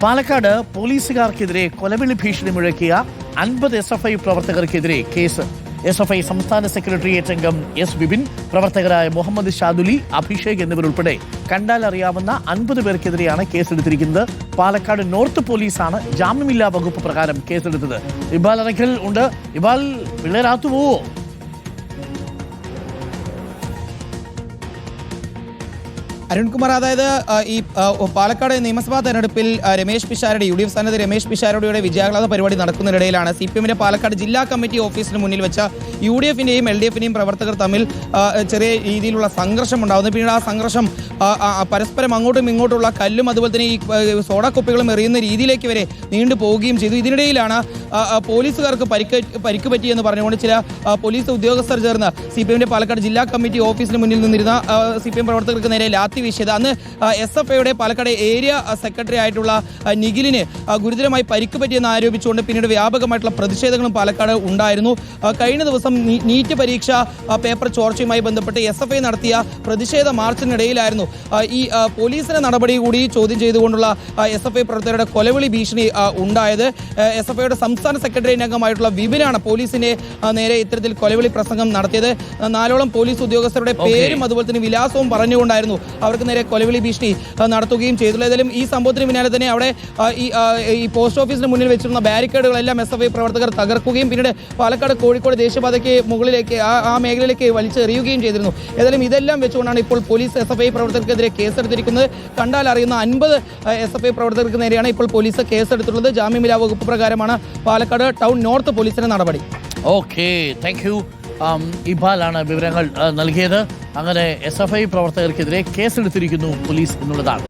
പാലക്കാട് പോലീസുകാർക്കെതിരെ കൊലവിളി ഭീഷണി മുഴക്കിയ 50 SFI പ്രവർത്തകർക്കെതിരെ case. SFI സംസ്ഥാന സെക്രട്ടേറിയറ്റ് അംഗം S. വിപിൻ, പ്രവർത്തകരായ മുഹമ്മദ് ഷാദുലി, അഭിഷേക് എന്നിവരുൾപ്പെടെ കണ്ടാൽ അറിയാവുന്ന 50 പേർക്കെതിരെയാണ് കേസെടുത്തിരിക്കുന്നത്. പാലക്കാട് നോർത്ത് പോലീസാണ് ജാമ്യമില്ലാ വകുപ്പ് പ്രകാരം കേസെടുത്തത്. ഇബാൽ അറക്കൽ ഉണ്ട്. ഇബാൽ, പിള്ളേരാത്തു പോവോ? അരുൺകുമാർ, അതായത് ഈ പാലക്കാട് നിയമസഭാ തെരഞ്ഞെടുപ്പിൽ രമേശ് പിഷാരടി, UDF സ്ഥാനത്ത് രമേശ് പിഷാരടിയുടെ വിജയാഹ്ലാദ പരിപാടി നടക്കുന്നതിനിടയിലാണ് CPM പാലക്കാട് ജില്ലാ കമ്മിറ്റി ഓഫീസിന് മുന്നിൽ വെച്ച UDF-ന്റെയും LDF-ന്റെയും പ്രവർത്തകർ തമ്മിൽ ചെറിയ രീതിയിലുള്ള സംഘർഷം ഉണ്ടാകുന്നത്. പിന്നീട് ആ സംഘർഷം പരസ്പരം അങ്ങോട്ടും ഇങ്ങോട്ടുള്ള കല്ലും അതുപോലെ തന്നെ ഈ സോഡാക്കുപ്പികളും എറിയുന്ന രീതിയിലേക്ക് വരെ നീണ്ടു പോവുകയും ചെയ്തു. ഇതിനിടയിലാണ് പോലീസുകാർക്ക് പരിക്ക് പറ്റിയെന്ന് പറഞ്ഞുകൊണ്ട് ചില പോലീസ് ഉദ്യോഗസ്ഥർ ചേർന്ന് CPM പാലക്കാട് ജില്ലാ കമ്മിറ്റി ഓഫീസിന് മുന്നിൽ നിന്നിരുന്ന CPM പ്രവർത്തകർക്ക് നേരെ ലാത്തി വീശിയത്. അന്ന് SFIയുടെ പാലക്കാട് ഏരിയ സെക്രട്ടറി ആയിട്ടുള്ള നിഖിലിന് ഗുരുതരമായി പരിക്ക് പറ്റിയെന്ന് ആരോപിച്ചുകൊണ്ട് പിന്നീട് വ്യാപകമായിട്ടുള്ള പ്രതിഷേധങ്ങളും പാലക്കാട് ഉണ്ടായിരുന്നു. കഴിഞ്ഞ ദിവസം നീറ്റ് പരീക്ഷ പേപ്പർ ചോർച്ചയുമായി ബന്ധപ്പെട്ട് SFI നടത്തിയ പ്രതിഷേധ മാർച്ചിനിടയിലായിരുന്നു ഈ പോലീസിന്റെ നടപടി കൂടി ചോദ്യം ചെയ്തുകൊണ്ടുള്ള SFI പ്രവർത്തകരുടെ കൊലവിളി ഭീഷണി ഉണ്ടായത്. SFIയുടെ സംസ്ഥാന സെക്രട്ടേറിയറ്റ് അംഗമായിട്ടുള്ള വിപിനാണ് പോലീസിന്റെ നേരെ ഇത്തരത്തിൽ കൊലവിളി പ്രസംഗം നടത്തിയത്. 4ഓളം പോലീസ് ഉദ്യോഗസ്ഥരുടെ പേരും അതുപോലെ തന്നെ വിലാസവും പറഞ്ഞുകൊണ്ടായിരുന്നു അവർക്ക് നേരെ കൊലവിളി ഭീഷണി നടത്തുകയും ചെയ്തുള്ളൂ. ഏതായാലും ഈ സംഭവത്തിന് പിന്നാലെ തന്നെ അവിടെ ഈ പോസ്റ്റ് ഓഫീസിന് മുന്നിൽ വെച്ചിരുന്ന ബാരിക്കേഡുകളെല്ലാം SFI പ്രവർത്തകർ തകർക്കുകയും പിന്നീട് പാലക്കാട് കോഴിക്കോട് ദേശീയപാതയ്ക്ക് മുകളിലേക്ക് ആ മേഖലയിലേക്ക് വലിച്ചെറിയുകയും ചെയ്തിരുന്നു. ഏതായാലും ഇതെല്ലാം വെച്ചുകൊണ്ടാണ് ഇപ്പോൾ പോലീസ് SFI പ്രവർത്തകർക്കെതിരെ കേസെടുത്തിരിക്കുന്നത്. കണ്ടാൽ അറിയുന്ന 50 SFI പ്രവർത്തകർക്ക് നേരെയാണ് ഇപ്പോൾ പോലീസ് കേസെടുത്തിട്ടുള്ളത്. ജാമ്യമില്ലാ വകുപ്പ് പ്രകാരമാണ് പാലക്കാട് ടൗൺ നോർത്ത് പോലീസിന്റെ നടപടി. Okay, thank you. ഇബാലാണ് വിവരങ്ങൾ നൽകിയത്. അങ്ങനെ SFI പ്രവർത്തകർക്കെതിരെ കേസെടുത്തിരിക്കുന്നു പോലീസ് എന്നുള്ളതാണ്.